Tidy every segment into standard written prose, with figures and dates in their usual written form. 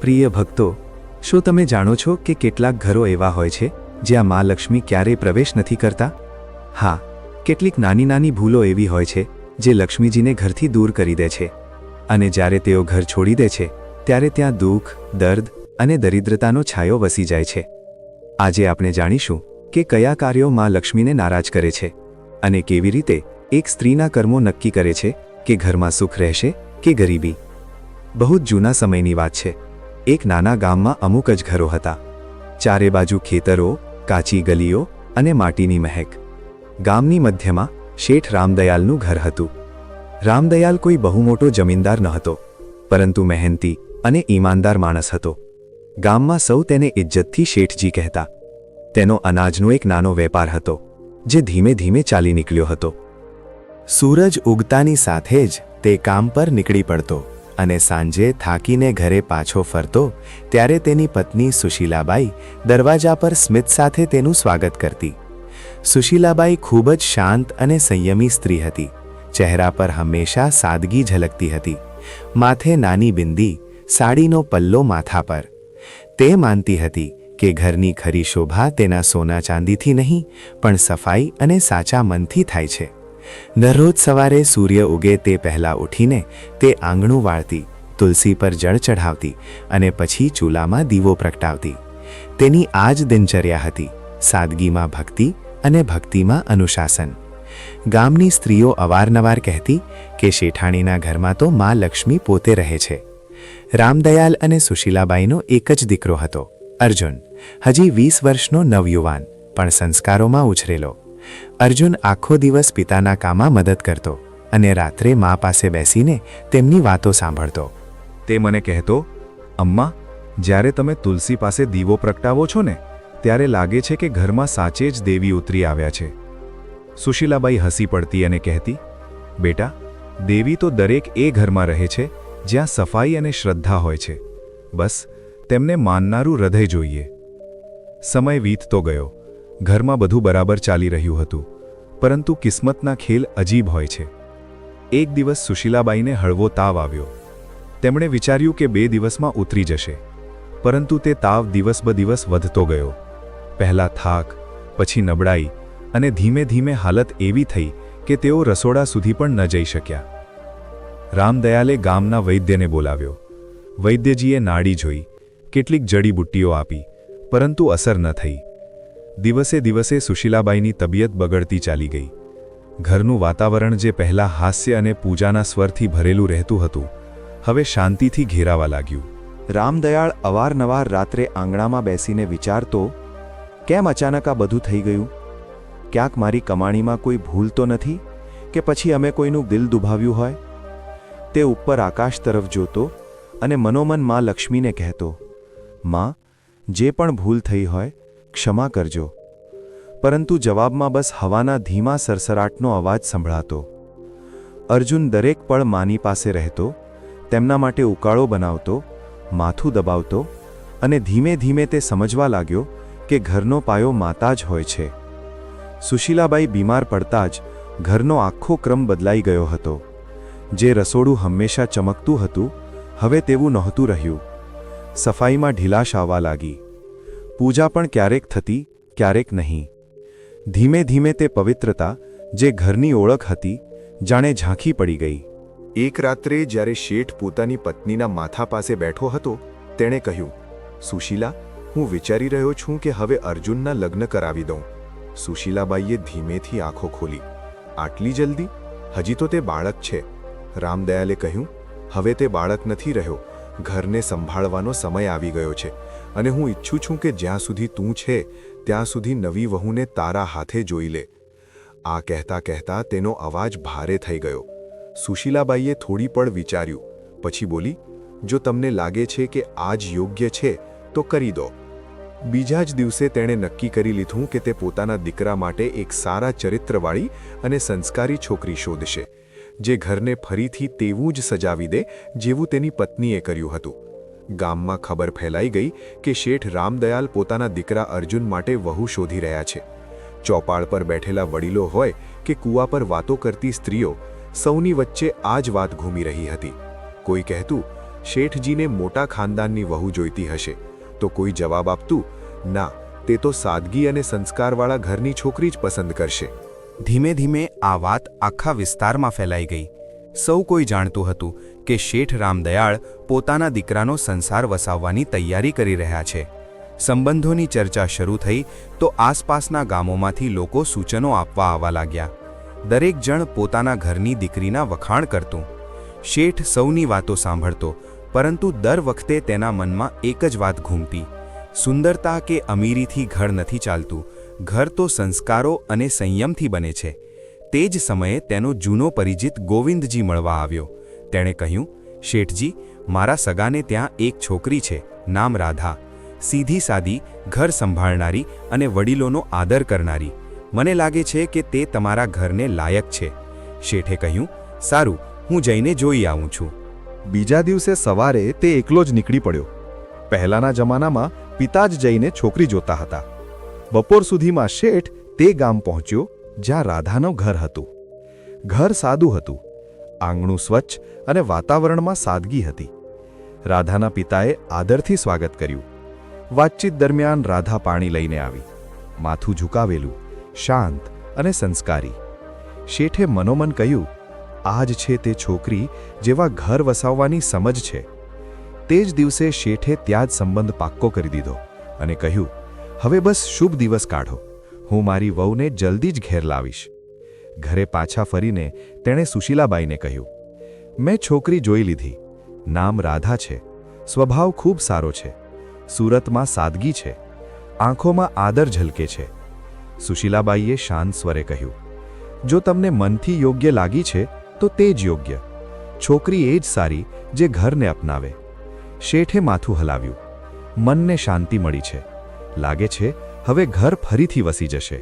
પ્રિય ભક્તો, શું તમે જાણો છો કે કેટલાક ઘરો એવા હોય છે જ્યાં મા લક્ષ્મી ક્યારેય પ્રવેશ નથી કરતા? હા, કેટલીક નાની નાની ભૂલો એવી હોય છે જે લક્ષ્મીજીને ઘરથી દૂર કરી દે છે, અને જ્યારે તેઓ ઘર છોડી દે છે ત્યારે ત્યાં દુઃખ, દર્દ અને દરિદ્રતાનો છાયો વસી જાય છે. આજે આપણે જાણીશું કે કયા કાર્યો મા લક્ષ્મીને નારાજ કરે છે અને કેવી રીતે એક સ્ત્રીના કર્મો નક્કી કરે છે કે ઘરમાં સુખ રહેશે કે ગરીબી. બહુ જ જૂના સમયની વાત છે. એક નાના ગામમાં અમુક જ ઘરો હતા. ચારે બાજુ ખેતરો, કાચી ગલીઓ અને માટીની મહેક. ગામની મધ્યમાં શેઠ રામદયાલનું ઘર હતું. રામદયાલ કોઈ બહુ મોટો જમીનદાર ન હતો, પરંતુ મહેનતી અને ઈમાનદાર માણસ હતો. ગામમાં સૌ તેને ઇજ્જતથી શેઠજી કહેતા. તેનો અનાજનો એક નાનો વેપાર હતો, જે ધીમે ધીમે ચાલી નીકળ્યો હતો. સૂરજ ઉગતાની સાથે જ તે કામ પર નીકળી પડતો અને સાંજે થાકીને ઘરે પાછો ફરતો ત્યારે તેની પત્ની સુશીલાબાઈ દરવાજા પર સ્મિત સાથે તેનું સ્વાગત કરતી. સુશીલાબાઈ ખૂબ જ શાંત અને સંયમી સ્ત્રી હતી. ચહેરા પર હંમેશા સાદગી ઝલકતી હતી. માથે નાની બિંદી, સાડીનો પલ્લો માથા પર. તે માનતી હતી કે ઘરની ખરી શોભા તેના સોના ચાંદીથી નહીં, પણ સફાઈ અને સાચા મનથી થાય છે. દરરોજ સવારે સૂર્ય ઉગે તે પહેલાં ઉઠીને તે આંગણું વાળતી, તુલસી પર જળ ચઢાવતી અને પછી ચૂલામાં દીવો પ્રગટાવતી. તેની આ જ દિનચર્યા હતી, સાદગીમાં ભક્તિ અને ભક્તિમાં અનુશાસન. ગામની સ્ત્રીઓ અવારનવાર કહેતી કે શેઠાણીના ઘરમાં તો મા લક્ષ્મી પોતે રહે છે. રામદયાલ અને સુશીલાબાઈનો એક જ દીકરો હતો, અર્જુન, હજી 20 વર્ષનો નવયુવાન, પણ સંસ્કારોમાં ઉછરેલો. અર્જુન આખો દિવસ પિતાના કામમાં મદદ કરતો અને રાત્રે મા પાસે બેસીને તેમની વાતો સાંભળતો. તે મને કહેતો, અમ્મા, જ્યારે તમે તુલસી પાસે દીવો પ્રગટાવો છો ને, ત્યારે લાગે છે કે ઘરમાં સાચે જ દેવી ઉતરી આવ્યા છે. સુશીલાબાઈ હસી પડતી અને કહેતી, બેટા, દેવી તો દરેક એ ઘરમાં રહે છે જ્યાં સફાઈ અને શ્રદ્ધા હોય છે. બસ તેમને માનનારું હૃદય જોઈએ. સમય વીતતો ગયો. ઘરમાં બધું બરાબર ચાલી રહ્યું હતું, પરંતુ કિસ્મતના ખેલ અજીબ હોય છે. એક દિવસ સુશીલાબાઈને હળવો તાવ આવ્યો. તેમણે વિચાર્યું કે 2 દિવસમાં ઉતરી જશે, પરંતુ તે તાવ દિવસ બ દિવસ વધતો ગયો. પહેલા થાક, પછી નબળાઈ અને ધીમે ધીમે હાલત એવી થઈ કે તેઓ રસોડા સુધી પણ ન જઈ શક્યા. રામદયાલે ગામના વૈદ્યને બોલાવ્યો. વૈદ્યજીએ નાડી જોઈ, કેટલીક જડીબુટ્ટીઓ આપી, પરંતુ અસર ન થઈ. દિવસે દિવસે સુશીલાબાઈની તબિયત બગડતી ચાલી ગઈ. ઘરનું વાતાવરણ જે પહેલાં હાસ્ય અને પૂજાના સ્વરથી ભરેલું રહેતું હતું, હવે શાંતિથી ઘેરાવા લાગ્યું. રામદયાળ અવારનવાર રાત્રે આંગણામાં બેસીને વિચારતો, કેમ અચાનક આ બધું થઈ ગયું? ક્યાંક મારી કમાણીમાં કોઈ ભૂલ તો નથી, કે પછી અમે કોઈનું દિલ દુભાવ્યું હોય? તે ઉપર આકાશ તરફ જોતો અને મનોમન મા લક્ષ્મીને કહેતો, માં, જે પણ ભૂલ થઈ હોય ક્ષમા કરજો. પરંતુ જવાબમાં બસ હવાના ધીમા સરસરાટનો અવાજ સંભળાતો. અર્જુન દરેક પળ માની પાસે રહેતો, તેમના માટે ઉકાળો બનાવતો, માથું દબાવતો, અને ધીમે ધીમે તે સમજવા લાગ્યો કે ઘરનો પાયો માતા જ હોય છે. સુશીલાબાઈ બીમાર પડતા જ ઘરનો આખો ક્રમ બદલાઈ ગયો હતો. જે રસોડું હંમેશા ચમકતું હતું, હવે તેવું નહોતું રહ્યું. સફાઈમાં ઢીલાશ આવવા લાગી. પૂજા પણ ક્યારેક થતી, ક્યારેક નહીં. ધીમે ધીમે તે પવિત્રતા, જે ઘરની ઓળખ હતી, જાણે ઝાંખી પડી ગઈ. એક રાત્રે જ્યારે શેઠ પોતાની પત્નીના માથા પાસે બેઠો હતો, તેણે કહ્યું, સુશીલા, હું વિચારી રહ્યો છું કે હવે અર્જુનના લગ્ન કરાવી દઉં. સુશીલાબાઈએ ધીમેથી આંખો ખોલી. આટલી જલ્દી? હજી તો તે બાળક છે. રામદયાલે કહ્યું, હવે તે બાળક નથી રહ્યો, ઘરને સંભાળવાનો સમય આવી ગયો છે, અને હું ઈચ્છું છું કે જ્યાં સુધી તું છે ત્યાં સુધી નવી વહુને તારા હાથે જોઈ લે. આ કહેતા કહેતા તેનો અવાજ ભારે થઈ ગયો. સુશીલાબાઈએ થોડી પળ વિચાર્યું, પછી બોલી, જો તમને લાગે છે કે આ જ યોગ્ય છે તો કરી દો. બીજા જ દિવસે તેણે નક્કી કરી લીધું કે તે પોતાના દીકરા માટે એક સારા ચરિત્રવાળી અને સંસ્કારી છોકરી શોધશે, જે ઘરને ફરીથી તેવું જ સજાવી દે જેવું તેની પત્નીએ કર્યું હતું. ગામમાં ખબર ફેલાઈ ગઈ કે શેઠ રામદયાલ પોતાના દીકરા અર્જુન માટે વહુ શોધી રહ્યા છે. ચોપાળ પર બેઠેલા વડીલો હોય કે કૂવા પર વાતો કરતી સ્ત્રીઓ, સૌની વચ્ચે આ જ વાત ઘૂમી રહી હતી. કોઈ કહેતું, શેઠજીને મોટા ખાનદાનની વહુ જોઈતી હશે તો કોઈ જવાબ આપતું, ના, તે તો સાદગી અને સંસ્કારવાળા ઘરની છોકરી જ પસંદ કરશે. ધીમે ધીમે આ વાત આખા વિસ્તારમાં ફેલાઈ ગઈ. સૌ કોઈ જાણતું હતું કે શેઠ રામદયાળ પોતાના દીકરાનો સંસાર વસાવવાની તૈયારી કરી રહ્યા છે. સંબંધોની ચર્ચા શરૂ થઈ તો આસપાસના ગામોમાંથી લોકો સૂચનો આપવા આવવા લાગ્યા. દરેક જણ પોતાના ઘરની દીકરીના વખાણ કરતું. શેઠ સૌની વાતો સાંભળતો, પરંતુ દર વખતે તેના મનમાં એક જ વાત ઘૂમતી: સુંદરતા કે અમીરીથી ઘર નથી ચાલતું, ઘર તો સંસ્કારો અને સંયમથી બને છે. તે જ સમયે તેનો જૂનો પરિચિત ગોવિંદજી મળવા આવ્યો. તેણે કહ્યું, શેઠજી, મારા સગાને ત્યાં એક છોકરી છે, નામ રાધા. સીધી સાદી, ઘર સંભાળનારી અને વડીલોનો આદર કરનારી. મને લાગે છે કે તે તમારા ઘરને લાયક છે. શેઠે કહ્યું, સારું, હું જઈને જોઈ આવું છું. બીજા દિવસે સવારે તે એકલો જ નીકળી પડ્યો. પહેલાના જમાનામાં પિતા જ જઈને છોકરી જોતા હતા. બપોર સુધીમાં શેઠ તે ગામ પહોંચ્યો જ્યાં રાધાનું ઘર હતું. ઘર સાદું હતું. આંગણું સ્વચ્છ અને વાતાવરણમાં સાદગી હતી. રાધાના પિતાએ આદરથી સ્વાગત કર્યું. વાતચીત દરમિયાન રાધા પાણી લઈને આવી. માથું ઝુકાવેલું, શાંત અને સંસ્કારી. શેઠે મનોમન કહ્યું, આ જ છે તે છોકરી જેવા ઘર વસાવવાની સમજ છે. તે જ દિવસે શેઠે ત્યાં જ સંબંધ પાક્કો કરી દીધો અને કહ્યું, હવે બસ શુભ દિવસ કાઢો. હું મારી વહુને જલ્દી જ ઘેર લાવીશ. ઘરે પાછા ફરીને તેણે સુશીલાબાઈને કહ્યું, મેં છોકરી જોઈ લીધી. નામ રાધા છે. સ્વભાવ ખૂબ સારો છે. સુરતમાં સાદગી છે. આંખોમાં આદર ઝલકે છે. સુશીલાબાઈએ શાંત સ્વરે કહ્યું, જો તમને મનથી યોગ્ય લાગી છે તો તે જ યોગ્ય. છોકરી એ જ સારી જે ઘરને અપનાવે. શેઠે માથું હલાવ્યું. મનને શાંતિ મળી છે. લાગે છે હવે ઘર ફરીથી વસી જશે.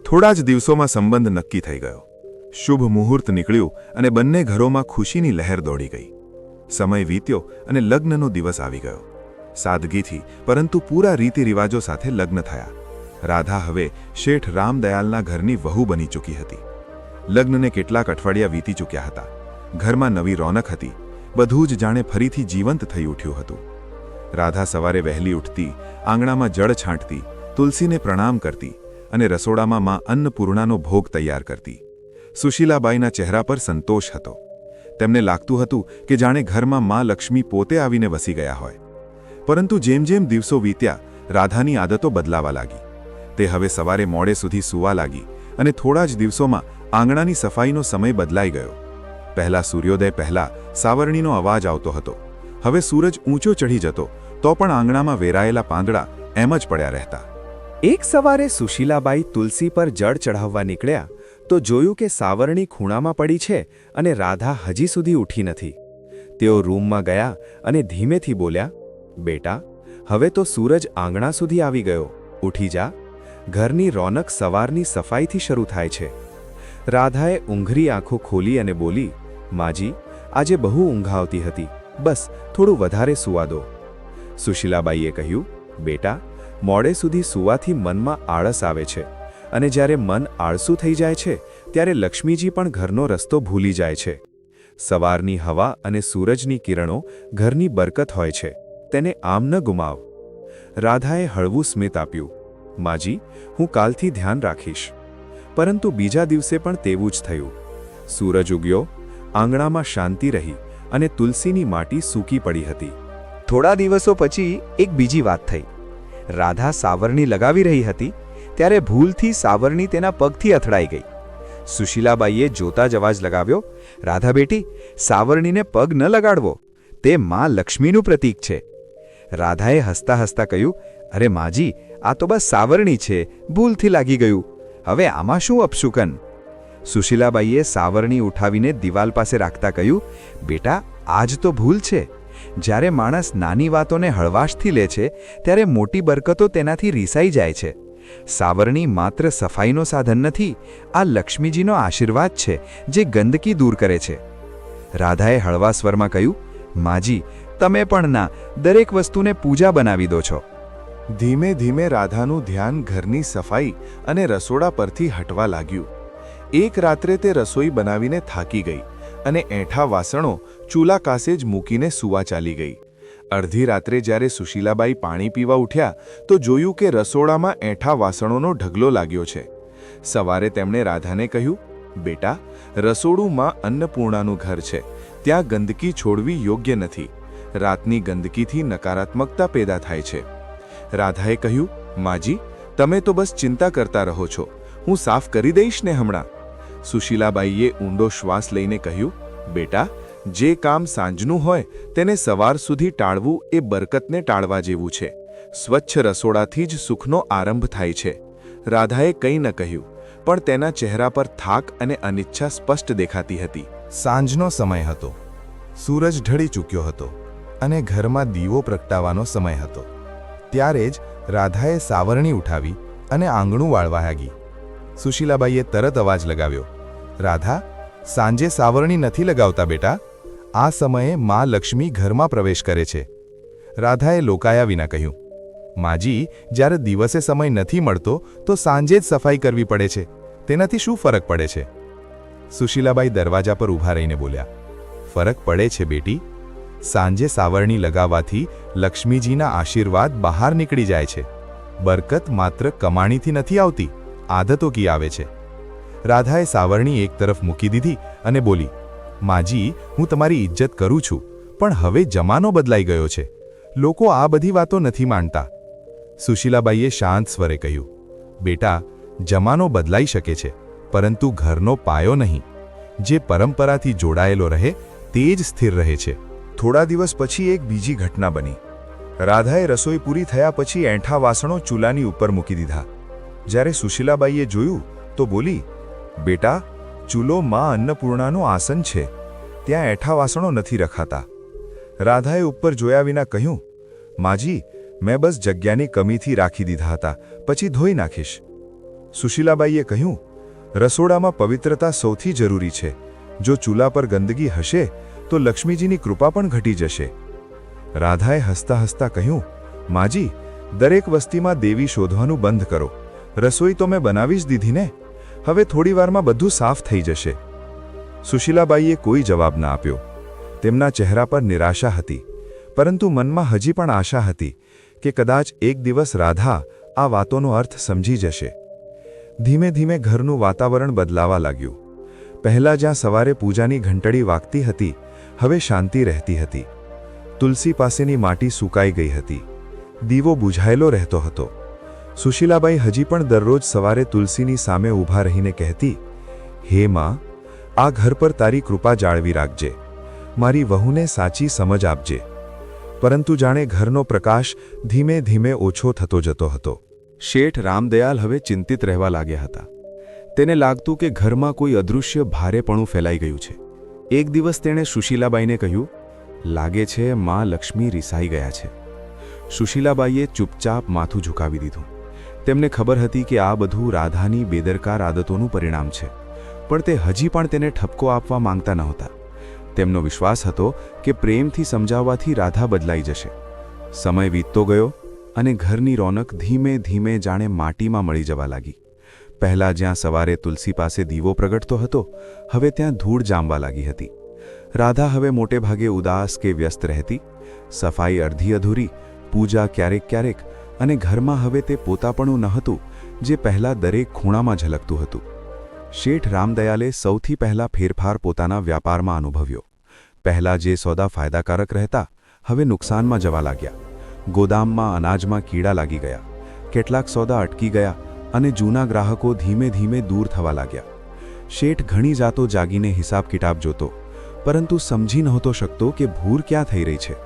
થોડા જ દિવસોમાં સંબંધ નક્કી થઈ ગયો. શુભ મુહૂર્ત નીકળ્યું અને બંને ઘરોમાં ખુશીની લહેર દોડી ગઈ. સમય વીત્યો અને લગ્નનો દિવસ આવી ગયો. સાદગીથી પરંતુ પૂરા રીતિ રિવાજો સાથે લગ્ન થયા. રાધા હવે શેઠ રામદયાલના ઘરની વહુ બની ચૂકી હતી. લગ્નને કેટલાક અઠવાડિયા વીતી ચૂક્યા હતા. ઘરમાં નવી રોનક હતી. બધું જ જાણે ફરીથી જીવંત થઈ ઉઠ્યું હતું. રાધા સવારે વહેલી ઉઠતી, આંગણામાં જળ છાંટતી, તુલસીને પ્રણામ કરતી અને રસોડામાં માં અન્નપૂર્ણાનો ભોગ તૈયાર કરતી. સુશીલાબાઈના ચહેરા પર સંતોષ હતો. તેમને લાગતું હતું કે જાણે ઘરમાં માં લક્ષ્મી પોતે આવીને વસી ગયા હોય. પરંતુ જેમ જેમ દિવસો વીત્યા, રાધાની આદતો બદલાવા લાગી. તે હવે સવારે મોડે સુધી સૂવા લાગી અને થોડા જ દિવસોમાં આંગણાની સફાઈનો સમય બદલાઈ ગયો. પહેલા સૂર્યોદય પહેલા સાવરણીનો અવાજ આવતો હતો. હવે સૂરજ ઊંચો ચઢી જતો તો પણ આંગણામાં વેરાયેલા પાંદડા એમ જ પડ્યા રહેતા. એક સવારે સુશીલાબાઈ તુલસી પર જળ ચઢાવવા નીકળ્યા તો જોયું કે સાવરણી ખૂણામાં પડી છે અને રાધા હજી સુધી ઉઠી નથી. તેઓ રૂમમાં ગયા અને ધીમેથી બોલ્યા, બેટા, હવે તો સૂરજ આંગણા સુધી આવી ગયો, ઉઠી જા. ઘરની રોનક સવારની સફાઈથી શરૂ થાય છે. રાધાએ ઊંઘરી આંખો ખોલી અને બોલી, માજી, આજે બહુ ઊંઘ આવતી હતી, બસ થોડું વધારે સૂવા દો. સુશીલાબાઈએ કહ્યું, બેટા, મોડે સુધી સૂવાથી મનમાં આળસ આવે છે અને જ્યારે મન આળસું થઈ જાય છે ત્યારે લક્ષ્મીજી પણ ઘરનો રસ્તો ભૂલી જાય છે. સવારની હવા અને સૂરજની કિરણો ઘરની બરકત હોય છે, તેને આમ ન ગુમાવ. રાધાએ હળવું સ્મિત આપ્યું, માજી, હું કાલથી ધ્યાન રાખીશ. પરંતુ બીજા દિવસે પણ તેવું જ થયું. સૂરજ ઉગ્યો, આંગણામાં શાંતિ રહી અને તુલસીની માટી સૂકી પડી હતી. થોડા દિવસો પછી એક બીજી વાત થઈ. રાધા સાવરણી લગાવી રહી હતી ત્યારે ભૂલથી સાવરણી તેના પગથી અથડાઈ ગઈ. સુશીલાબાઈએ જોતા જ અવાજ લગાવ્યો, રાધા બેટી, સાવરણીને પગ ન લગાડવો, તે માં લક્ષ્મીનું પ્રતીક છે. રાધાએ હસતા હસતા કહ્યું, અરે માજી, આ તો બસ સાવરણી છે, ભૂલથી લાગી ગયું, હવે આમાં શું અપશુકન. સુશીલાબાઈએ સાવરણી ઉઠાવીને દિવાલ પાસે રાખતા કહ્યું, બેટા, આજ તો ભૂલ છે. જ્યારે માણસ નાની વાતોને હળવાશથી લે છે ત્યારે મોટી બરકતો તેનાથી રીસાઈ જાય છે. સાવરણી માત્ર સફાઈનો સાધન નથી, આ લક્ષ્મીજીનો આશીર્વાદ છે જે ગંદકી દૂર કરે છે. રાધાએ હળવા સ્વરમાં કહ્યું, માજી, તમે પણ ના દરેક વસ્તુને પૂજા બનાવી દો છો. ધીમે ધીમે રાધાનું ધ્યાન ઘરની સફાઈ અને રસોડા પરથી હટવા લાગ્યું. એક રાત્રે તે રસોઈ બનાવીને થાકી ગઈ અને એઠા વાસણો ચૂલા કાસે જ મૂકીને સૂવા ચાલી ગઈ. અડધી રાત્રે જ્યારે સુશીલાબાઈ પાણી પીવા ઉઠ્યા તો જોયું કે રસોડામાં એઠા વાસણોનો ઢગલો લાગ્યો છે. સવારે તેમણે રાધાને કહ્યું, બેટા, રસોડું માં અન્નપૂર્ણાનું ઘર છે, ત્યાં ગંદકી છોડવી યોગ્ય નથી. રાતની ગંદકીથી નકારાત્મકતા પેદા થાય છે. રાધાએ કહ્યું, માજી, તમે તો બસ ચિંતા કરતા રહો છો, હું સાફ કરી દઈશ ને હમણાં. સુશીલાબાઈએ ઊંડો શ્વાસ લઈને કહ્યું, બેટા, જે કામ સાંજનું હોય તેને સવાર સુધી ટાળવું એ બરકતને ટાળવા જેવું છે. સ્વચ્છ રસોડાથી જ સુખનો આરંભ થાય છે. રાધાએ કંઈ ન કહ્યું, પણ તેના ચહેરા પર થાક અને અનિચ્છા સ્પષ્ટ દેખાતી હતી. સાંજનો સમય હતો. સૂરજ ઢળી ચૂક્યો હતો અને ઘરમાં દીવો પ્રગટાવવાનો સમય હતો. ત્યારે જ રાધાએ સાવરણી ઉઠાવી અને આંગણું વાળવા લાગી. સુશીલાબાઈએ તરત અવાજ લગાવ્યો, રાધા, સાંજે સાવરણી નથી લગાવતા બેટા, આ સમયે મા લક્ષ્મી ઘરમાં પ્રવેશ કરે છે. રાધાએ લોકાયા વિના કહ્યું, માજી, જ્યારે દિવસે સમય નથી મળતો તો સાંજે જ સફાઈ કરવી પડે છે, તેનાથી શું ફરક પડે છે? સુશીલાબાઈ દરવાજા પર ઊભા રહીને બોલ્યા, ફરક પડે છે બેટી. સાંજે સાવરણી લગાવવાથી લક્ષ્મીજીના આશીર્વાદ બહાર નીકળી જાય છે. બરકત માત્ર કમાણીથી નથી આવતી, આદતોથી આવે છે. રાધાએ સાવરણી એક તરફ મૂકી દીધી અને બોલી, માજી, હું તમારી ઇજ્જત કરું છું, પણ હવે જમાનો બદલાઈ ગયો છે. લોકો આ બધી વાતો નથી માનતા. સુશીલાબાઈએ શાંત સ્વરે કહ્યું, બેટા, જમાનો બદલાઈ શકે છે, પરંતુ ઘરનો પાયો નહીં. જે પરંપરાથી જોડાયેલો રહે તે જ સ્થિર રહે છે. થોડા દિવસ પછી એક બીજી ઘટના બની. રાધાએ રસોઈ પૂરી થયા પછી એંઠા વાસણો ચૂલાની ઉપર મૂકી દીધા. જ્યારે સુશીલાબાઈએ જોયું તો બોલી, બેટા, ચૂલો માં અન્નપૂર્ણાનું આસન છે, ત્યાં એઠા વાસણો નથી રખાતા. રાધાએ ઉપર જોયા વિના કહ્યું, માજી, મેં બસ જગ્યાની કમીથી રાખી દીધા હતા, પછી ધોઈ નાખીશ. સુશીલાબાઈએ કહ્યું, રસોડામાં પવિત્રતા સૌથી જરૂરી છે. જો ચૂલા પર ગંદકી હશે તો લક્ષ્મીજીની કૃપા પણ ઘટી જશે. રાધાએ હસતા હસતા કહ્યું, માજી, દરેક વસ્તીમાં દેવી શોધવાનું બંધ કરો. રસોઈ તો મેં બનાવી જ દીધી ને, હવે થોડી વારમાં બધું સાફ થઈ જશે. સુશીલાબાઈએ કોઈ જવાબ ન આપ્યો. તેમના ચહેરા પર નિરાશા હતી, પરંતુ મનમાં હજી પણ આશા હતી કે કદાચ એક દિવસ રાધા આ વાતોનો અર્થ સમજી જશે. ધીમે ધીમે ઘરનું વાતાવરણ બદલાવા લાગ્યું. પહેલાં જ્યાં સવારે પૂજાની ઘંટડી વાગતી હતી, હવે શાંતિ રહેતી હતી. તુલસી પાસેની માટી સૂકાઈ ગઈ હતી. દીવો બુઝાયેલો રહેતો હતો. સુશીલાબાઈ હજી પણ દરરોજ સવારે તુલસીની સામે ઊભા રહીને કહેતી, હે માં, આ ઘર પર તારી કૃપા જાળવી રાખજે, મારી વહુને સાચી સમજ આપજે. પરંતુ જાણે ઘરનો પ્રકાશ ધીમે ધીમે ઓછો થતો જતો હતો. શેઠ રામદયાલ હવે ચિંતિત રહેવા લાગ્યા હતા. તેને લાગતું કે ઘરમાં કોઈ અદૃશ્ય ભારેપણું ફેલાઈ ગયું છે. એક દિવસ તેણે સુશીલાબાઈને કહ્યું, લાગે છે માં લક્ષ્મી રિસાઈ ગયા છે. સુશીલાબાઈએ ચૂપચાપ માથું ઝુકાવી દીધું. તેમને ખબર હતી કે આ બધું રાધાની બેદરકાર આદતોનું પરિણામ છે, પણ તે હજી પણ તેને ઠપકો આપવા માંગતા નહોતા. તેમનો વિશ્વાસ હતો કે પ્રેમથી સમજાવવાથી રાધા બદલાઈ જશે. સમય વીતતો ગયો અને ઘરની રોનક ધીમે ધીમે જાણે માટીમાં મળી જવા લાગી. પહેલાં જ્યાં સવારે તુલસી પાસે દીવો પ્રગટતો હતો, હવે ત્યાં ધૂળ જામવા લાગી હતી. રાધા હવે મોટે ભાગે ઉદાસ કે વ્યસ્ત રહેતી. સફાઈ અડધી અધૂરી, પૂજા ક્યારેક ક્યારેક, અને ઘરમાં હવે તે પોતાપણું ન હતું જે પહેલાં દરેક ખૂણામાં ઝલકતું હતું. શેઠ રામદયાલે સૌથી પહેલાં ફેરફાર પોતાના વ્યાપારમાં અનુભવ્યો. પહેલાં જે સોદા ફાયદાકારક રહેતા, હવે નુકસાનમાં જવા લાગ્યા. ગોદામમાં અનાજમાં કીડા લાગી ગયા, કેટલાક સોદા અટકી ગયા અને જૂના ગ્રાહકો ધીમે ધીમે દૂર થવા લાગ્યા. શેઠ ઘણી જાતો જાગીને હિસાબ કિતાબ જોતો, પરંતુ સમજી નહોતો શકતો કે ભૂર ક્યાં થઈ રહી છે.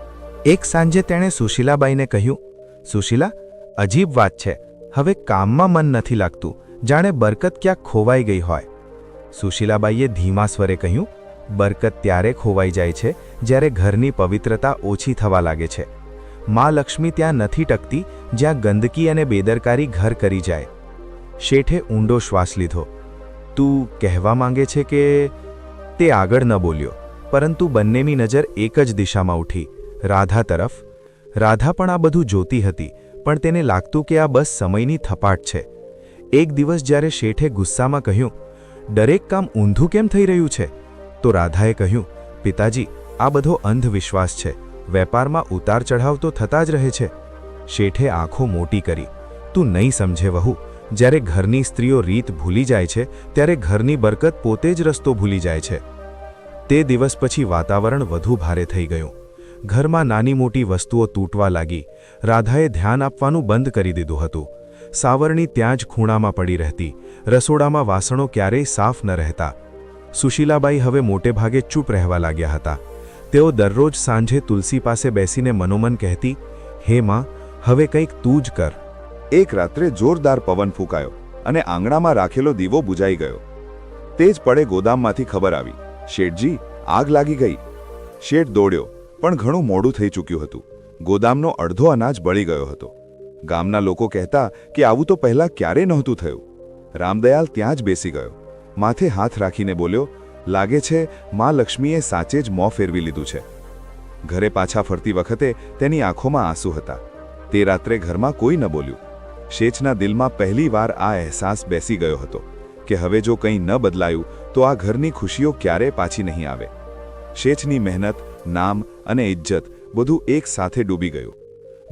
એક સાંજે તેણે સુશીલાબાઈને કહ્યું, સુશીલા, અજીબ વાત છે, હવે કામમાં મન નથી લાગતું, જાણે બરકત ક્યાંક ખોવાઈ ગઈ હોય. સુશીલાબાઈએ ધીમા સ્વરે કહ્યું, બરકત ત્યારે ખોવાઈ જાય છે જ્યારે ઘરની પવિત્રતા ઓછી થવા લાગે છે. મા લક્ષ્મી ત્યાં નથી ટકતી જ્યાં ગંદકી અને બેદરકારી ઘર કરી જાય. શેઠે ઊંડો શ્વાસ લીધો. તું કહેવા માંગે છે કે... તે આગળ ન બોલ્યો, પરંતુ બંનેની નજર એક જ દિશામાં ઉઠી, રાધા તરફ. રાધા પણ આ બધું જોતી હતી, પણ તેને લાગતું કે આ બસ સમયની થપાટ છે. એક દિવસ જ્યારે શેઠે ગુસ્સામાં કહ્યું, દરેક કામ ઊંધું કેમ થઈ રહ્યું છે? તો રાધાએ કહ્યું, પિતાજી, આ બધો અંધવિશ્વાસ છે. વેપારમાં ઉતાર ચઢાવ તો થતા જ રહે છે. શેઠે આંખો મોટી કરી. તું નહીં સમજે વહુ, જ્યારે ઘરની સ્ત્રીઓ રીત ભૂલી જાય છે ત્યારે ઘરની બરકત પોતે જ રસ્તો ભૂલી જાય છે. તે દિવસ પછી વાતાવરણ વધુ ભારે થઈ ગયું. ઘરમાં નાની મોટી વસ્તુઓ તૂટવા લાગી. રાધાએ ધ્યાન આપવાનું બંધ કરી દીધું હતું. સાવરણી ત્યાં જ ખૂણામાં પડી રહેતી. રસોડામાં વાસણો ક્યારેય સાફ ન રહેતા. સુશીલાબાઈ હવે મોટે ભાગે ચૂપ રહેવા લાગ્યા હતા. તેઓ દરરોજ સાંજે તુલસી પાસે બેસીને મનોમન કહેતી, હે માં, હવે કંઈક તું જ કર. એક રાત્રે જોરદાર પવન ફૂંકાયો અને આંગણામાં રાખેલો દીવો બુજાઈ ગયો. તે જ પડે ગોદામમાંથી ખબર આવી, શેઠજી, આગ લાગી ગઈ. શેઠ દોડ્યો, પણ ઘણું મોડું થઈ ચૂક્યું હતું. ગોદામનો અડધો અનાજ બળી ગયો હતો. ગામના લોકો કહેતા કે આવું તો પહેલાં ક્યારેય નહોતું થયું. રામદયાલ ત્યાં જ બેસી ગયો. માથે હાથ રાખીને બોલ્યો, લાગે છે મા લક્ષ્મીએ સાચે જ મોં ફેરવી લીધું છે. ઘરે પાછા ફરતી વખતે તેની આંખોમાં આંસુ હતા. તે રાત્રે ઘરમાં કોઈ ન બોલ્યું. શેઠના દિલમાં પહેલીવાર આ અહેસાસ બેસી ગયો હતો કે હવે જો કંઈ ન બદલાયું તો આ ઘરની ખુશીઓ ક્યારેય પાછી નહીં આવે. શેઠની મહેનત, નામ અને ઇજ્જત બધું એક સાથે ડૂબી ગયું.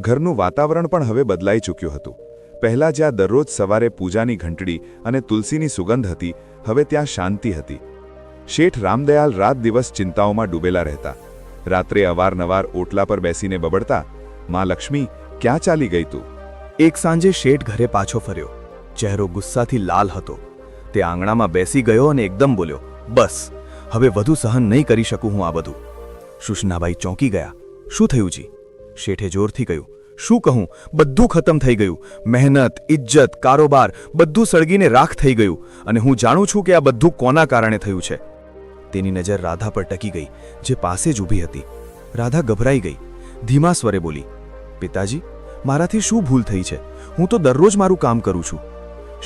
ઘરનું વાતાવરણ પણ હવે બદલાઈ ચૂક્યું હતું. પહેલાં જ્યાં દરરોજ સવારે પૂજાની ઘંટડી અને તુલસીની સુગંધ હતી, હવે ત્યાં શાંતિ હતી. શેઠ રામદયાલ રાત દિવસ ચિંતાઓમાં ડૂબેલા રહેતા. રાત્રે અવારનવાર ઓટલા પર બેસીને બબડતા, મા લક્ષ્મી, ક્યાં ચાલી ગઈ તું? એક સાંજે શેઠ ઘરે પાછો ફર્યો. ચહેરો ગુસ્સાથી લાલ હતો. તે આંગણામાં બેસી ગયો અને એકદમ બોલ્યો, બસ, હવે વધુ સહન નહીં કરી શકું હું આ બધું. સુષનાબાઈ ચોંકી ગયા. શું થયું જી? શેઠે જોરથી કહ્યું, શું કહું, બધું ખતમ થઈ ગયું. મહેનત, ઇજ્જત, કારોબાર બધું સળગીને રાખ થઈ ગયું. અને હું જાણું છું કે આ બધું કોના કારણે થયું છે. તેની નજર રાધા પર ટકી ગઈ, જે પાસે જ ઊભી હતી. રાધા ગભરાઈ ગઈ. ધીમા સ્વરે બોલી, પિતાજી, મારાથી શું ભૂલ થઈ છે? હું તો દરરોજ મારું કામ કરું છું.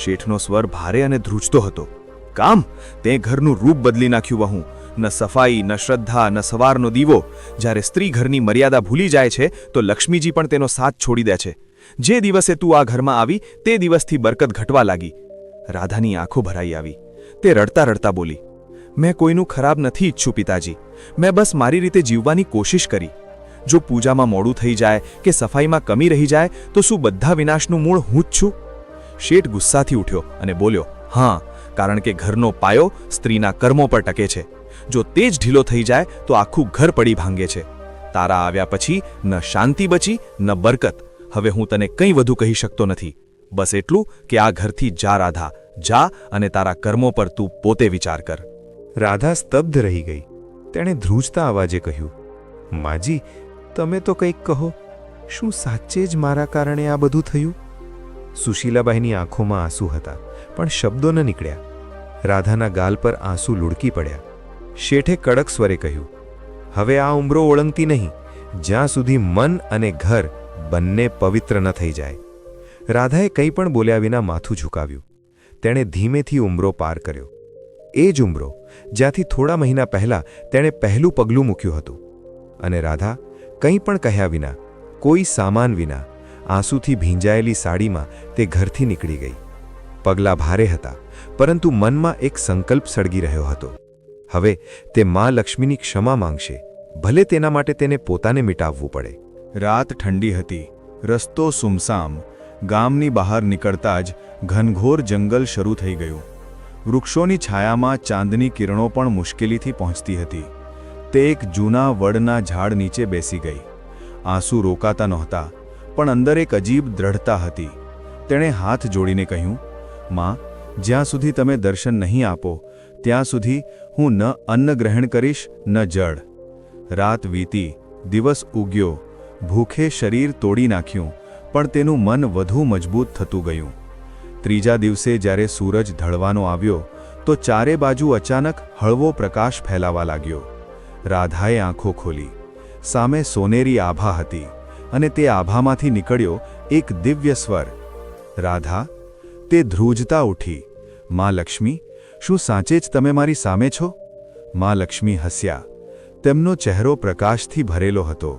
શેઠનો સ્વર ભારે અને ધ્રુજતો હતો. કામ? તે ઘરનું રૂપ બદલી નાખ્યું વહુ. ન સફાઈ, ન શ્રદ્ધા, ન સવારનો દીવો. જ્યારે સ્ત્રી ઘરની મર્યાદા ભૂલી જાય છે તો લક્ષ્મીજી પણ તેનો સાથ છોડી દે છે. જે દિવસે તું આ ઘરમાં આવી તે દિવસથી બરકત ઘટવા લાગી. રાધાની આંખો ભરાઈ આવી. તે રડતા રડતા બોલી, મેં કોઈનું ખરાબ નથી ઈચ્છું પિતાજી. મેં બસ મારી રીતે જીવવાની કોશિશ કરી. જો પૂજામાં મોડું થઈ જાય કે સફાઈમાં કમી રહી જાય તો શું બધા વિનાશનું મૂળ હું જ છું? શેઠ ગુસ્સાથી ઉઠ્યો અને બોલ્યો, હા, કારણ કે ઘરનો પાયો સ્ત્રીના કર્મો પર ટકે છે. જો તે જ ઢીલો થઈ જાય તો આખું ઘર પડી ભાંગે છે. તારા આવ્યા પછી ન શાંતિ બચી ન બરકત. હવે હું તને કંઈ વધુ કહી શકતો નથી. બસ એટલું કે આ ઘરથી જા રાધા, જા અને તારા કર્મો પર તું પોતે વિચાર કર. રાધા સ્તબ્ધ રહી ગઈ. તેણે ધ્રુજતા અવાજે કહ્યું, માજી, તમે તો કંઈક કહો. શું સાચે જ મારા કારણે આ બધું થયું? સુશીલાબાઈની આંખોમાં આંસુ હતા, પણ શબ્દો ન નીકળ્યા. રાધાના ગાલ પર આંસુ લૂડકી પડ્યા. શેઠે કડક સ્વરે કહ્યું, હવે આ ઉંબરો ઓળંગતી નહીં, જ્યાં સુધી મન અને ઘર બંને પવિત્ર ન થઈ જાય. રાધાએ કંઈ પણ બોલ્યા વિના માથું ઝુકાવ્યું. તેણે ધીમેથી ઉંબરો પાર કર્યો. એ જ ઉંબરો જ્યાંથી થોડા મહિના પહેલાં તેણે પહેલું પગલું મૂક્યું હતું. અને રાધા કંઈ પણ કહ્યા વિના, કોઈ સામાન વિના, આંસુથી ભીંજાયેલી સાડીમાં તે ઘરથી નીકળી ગઈ. પગલાં ભારે હતા, પરંતુ મનમાં એક સંકલ્પ સળગી રહ્યો હતો. હવે તે મા લક્ષ્મીની ક્ષમા માંગશે, ભલે તેના માટે તેને પોતાને મિટાવવું પડે. રાત ઠંડી હતી. રસ્તો સુમસામ. ગામની બહાર નીકળતા જ ઘનઘોર જંગલ શરૂ થઈ ગયું. વૃક્ષોની છાયામાં ચાંદની કિરણો પણ મુશ્કેલીથી પહોંચતી હતી. તે એક જૂના વડના ઝાડ નીચે બેસી ગઈ. આંસુ રોકાતા નહોતા, પણ અંદર એક અજીબ દ્રઢતા હતી. તેણે હાથ જોડીને કહ્યું, માં, જ્યાં સુધી તમે દર્શન નહીં આપો ત્યાં સુધી હું ન અન્ન ગ્રહણ કરીશ ન જળ. રાત વીતી, દિવસ ઉગ્યો. ભૂખે શરીર તોડી નાખ્યું, પણ તેનું મન વધુ મજબૂત થતું ગયું. ત્રીજા દિવસે જ્યારે સૂરજ ઢળવાનો આવ્યો તો ચારે બાજુ અચાનક હળવો પ્રકાશ ફેલાવા લાગ્યો. રાધાએ આંખો ખોલી. સામે સોનેરી આભા હતી અને તે આભામાંથી નીકળ્યો એક દિવ્ય સ્વર. રાધા! તે ધ્રુજતા ઉઠી. મા લક્ષ્મી, શું સાચે જ તમે મારી સામે છો? મા લક્ષ્મી હસ્યા. તેમનો ચહેરો પ્રકાશથી ભરેલો હતો.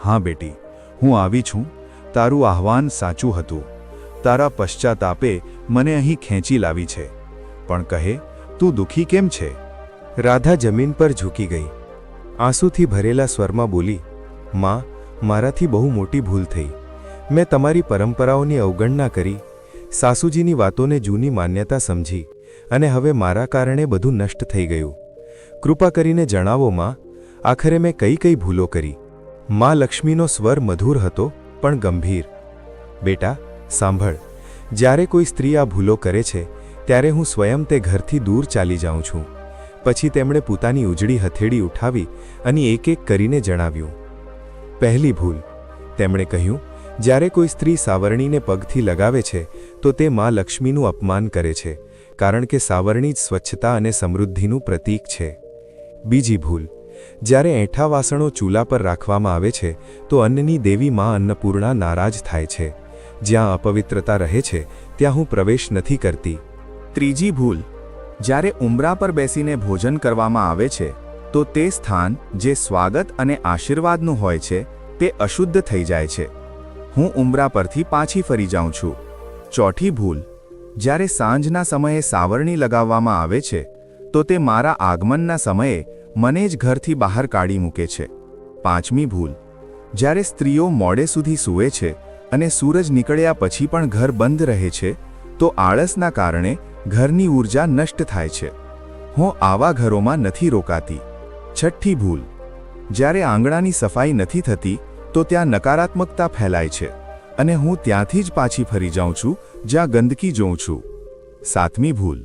હા બેટી, હું આવી છું. તારું આહ્વાન સાચું હતું. તારા પશ્ચાતાપે મને અહીં ખેંચી લાવી છે. પણ કહે, તું દુઃખી કેમ છે? રાધા જમીન પર ઝૂકી ગઈ. આંસુથી ભરેલા સ્વરમાં બોલી, માં, મારાથી બહુ મોટી ભૂલ થઈ. મેં તમારી પરંપરાઓની અવગણના કરી, સાસુજીની વાતોને જૂની માન્યતા સમજી, અને હવે મારા કારણે બધું નષ્ટ થઈ ગયું. કૃપા કરીને જણાવો માં, આખરે મેં કઈ કઈ ભૂલો કરી? માં લક્ષ્મીનો સ્વર મધુર હતો પણ ગંભીર. બેટા, સાંભળ. જ્યારે કોઈ સ્ત્રી આ ભૂલો કરે છે ત્યારે હું સ્વયં તે ઘરથી દૂર ચાલી જાઉં છું. પછી તેમણે પોતાની ઉજળી હથેળી ઉઠાવી અને એક એક કરીને જણાવ્યું. પહેલી ભૂલ. તેમણે કહ્યું, જ્યારે કોઈ સ્ત્રી સાવરણીને પગથી લગાવે છે તો તે માં લક્ષ્મીનું અપમાન કરે છે, કારણ કે સાવરણી જ સ્વચ્છતા અને સમૃદ્ધિનું પ્રતીક છે. બીજી ભૂલ. જ્યારે એઠા વાસણો ચૂલા પર રાખવામાં આવે છે તો અન્નની દેવી માં અન્નપૂર્ણા નારાજ થાય છે. જ્યાં અપવિત્રતા રહે છે ત્યાં હું પ્રવેશ નથી કરતી. ત્રીજી ભૂલ. જ્યારે ઉંબરા પર બેસીને ભોજન કરવામાં આવે છે તો તે સ્થાન જે સ્વાગત અને આશીર્વાદનું હોય છે તે અશુદ્ધ થઈ જાય છે. હું ઉંબરા પરથી પાછી ફરી જાઉં છું. ચોથી ભૂલ. જ્યારે સાંજના સમયે સાવરણી લગાવવામાં આવે છે તો તે મારા આગમનના સમયે મને જ ઘરથી બહાર કાઢી મૂકે છે. પાંચમી ભૂલ. જ્યારે સ્ત્રીઓ મોડે સુધી સૂવે છે અને સૂરજ નીકળ્યા પછી પણ ઘર બંધ રહે છે તો આળસના કારણે ઘરની ઊર્જા નષ્ટ થાય છે. હું આવા ઘરોમાં નથી રોકાતી. છઠ્ઠી ભૂલ. જ્યારે આંગણાની સફાઈ નથી થતી તો ત્યાં નકારાત્મકતા ફેલાય છે અને હું ત્યાંથી જ પાછી ફરી જાઉં છું જ્યાં ગંદકી જોઉં છું. સાતમી ભૂલ.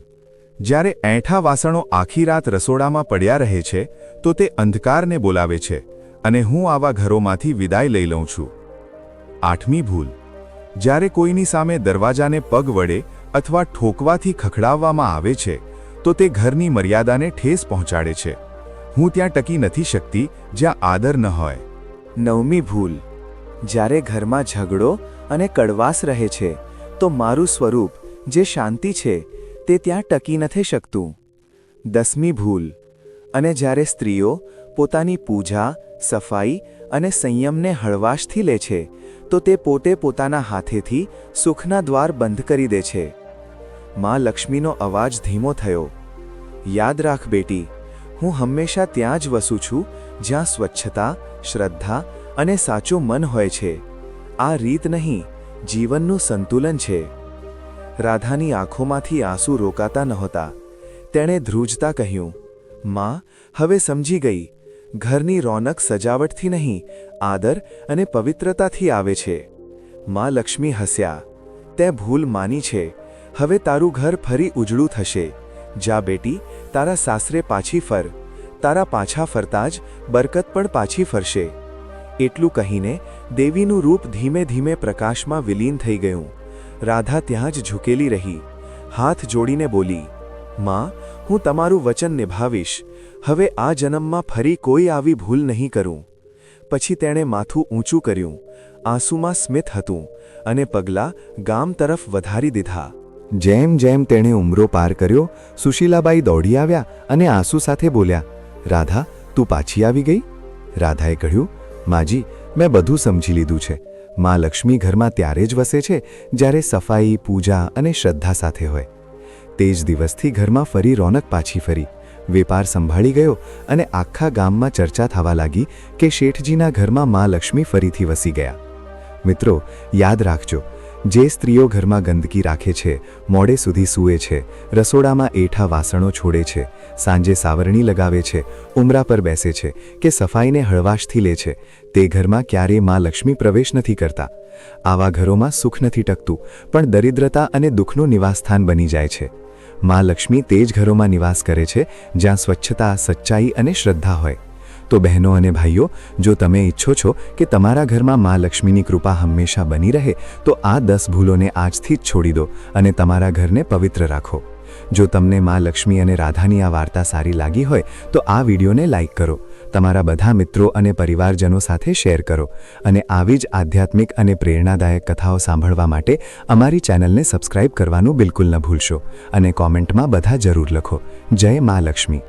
જ્યારે એઠા વાસણો આખી રાત રસોડામાં પડ્યા રહે છે તો તે અંધકારને બોલાવે છે અને હું આવા ઘરોમાંથી વિદાય લઈ લઉં છું. આઠમી ભૂલ. જ્યારે કોઈની સામે દરવાજાને પગ વડે અથવા ઠોકવાથી ખખડાવવામાં આવે છે તો તે ઘરની મર્યાદાને ઠેસ પહોંચાડે છે. હું ત્યાં ટકી નથી શકતી જ્યાં આદર ન હોય. નવમી ભૂલ. જ્યારે ઘરમાં ઝઘડો અને કડવાશ રહે છે તો મારું સ્વરૂપ જે શાંતિ છે તે ત્યાં ટકી નથી શકતું. 10મી ભૂલ. અને જ્યારે સ્ત્રીઓ પોતાની પૂજા, સફાઈ અને સંયમને હળવાશથી લે છે તો તે પોતે પોતાના હાથેથી સુખના દ્વાર બંધ કરી દે છે. માં લક્ષ્મીનો અવાજ ધીમો થયો. યાદ રાખ બેટી, હું હંમેશા ત્યાં જ વસું છું જ્યાં સ્વચ્છતા, શ્રદ્ધા અને સાચું મન હોય છે. આ રીત નહીં, જીવનનું સંતુલન છે. રાધાની આંખોમાંથી આંસુ રોકાતા નહોતા. તેણે ધ્રુજતા કહ્યું, માં, હવે સમજી ગઈ. ઘરની રોનક સજાવટથી નહીં, આદર અને પવિત્રતાથી આવે છે. માં લક્ષ્મી હસ્યા. તે ભૂલ માની છે. હવે તારું ઘર ફરી ઉજળું થશે. જા બેટી, તારા સાસરે પાછી ફર. તારા પાછા ફરતા જ બરકત પણ પાછી ફરશે. એટલું કહીને દેવીનું રૂપ ધીમે ધીમે પ્રકાશમાં વિલીન થઈ ગયું. રાધા ત્યાં જ ઝૂકેલી રહી. હાથ જોડીને બોલી, માં, હું તમારું વચન નિભાવીશ. હવે આ જન્મમાં ફરી કોઈ આવી ભૂલ નહીં કરું. પછી તેણે માથું ઊંચું કર્યું. આંસુમાં સ્મિત હતું અને પગલાં ગામ તરફ વધારી દીધા. જેમ જેમ તેણે ઉંબરો પાર કર્યો, સુશીલાબાઈ દોડી આવ્યા અને આંસુ સાથે બોલ્યા, રાધા, તું પાછી આવી ગઈ? રાધાએ કહ્યું, માજી, મેં બધું સમજી લીધું છે. માં લક્ષ્મી ઘરમાં ત્યારે જ વસે છે જ્યારે સફાઈ, પૂજા અને શ્રદ્ધા સાથે હોય. તે જ દિવસથી ઘરમાં ફરી રોનક પાછી ફરી. વેપાર સંભાળી ગયો અને આખા ગામમાં ચર્ચા થવા લાગી કે શેઠજીના ઘરમાં માં લક્ષ્મી ફરીથી વસી ગયા. મિત્રો, યાદ રાખજો, જે સ્ત્રીઓ ઘરમાં ગંદકી રાખે છે, મોડે સુધી સૂવે છે, રસોડામાં એઠા વાસણો છોડે છે, સાંજે સાવરણી લગાવે છે, ઉંબરા પર બેસે છે કે સફાઈને હળવાશથી લે છે, તે ઘરમાં ક્યારેય માં લક્ષ્મી પ્રવેશ નથી કરતા. આવા ઘરોમાં સુખ નથી ટકતું, પણ દરિદ્રતા અને દુઃખનું નિવાસસ્થાન બની જાય છે. માં લક્ષ્મી તે જ ઘરોમાં નિવાસ કરે છે જ્યાં સ્વચ્છતા, સચ્ચાઈ અને શ્રદ્ધા હોય. તો બહેનો અને ભાઈઓ, જો તમે ઈચ્છો છો કે તમારા ઘરમાં માં લક્ષ્મીની કૃપા હંમેશા બની રહે તો આ 10 ભૂલોને આજથી જ છોડી દો અને તમારા ઘરને પવિત્ર રાખો. જો તમને માં લક્ષ્મી અને રાધાની આ વાર્તા સારી લાગી હોય તો આ વિડીયોને લાઈક કરો, તમારા બધા મિત્રો અને પરિવારજનો સાથે શેર કરો અને આવી જ આધ્યાત્મિક અને પ્રેરણાદાયક કથાઓ સાંભળવા માટે અમારી ચેનલને સબસ્ક્રાઇબ કરવાનું બિલકુલ ન ભૂલશો અને કોમેન્ટમાં બધા જરૂર લખો. જય માં લક્ષ્મી.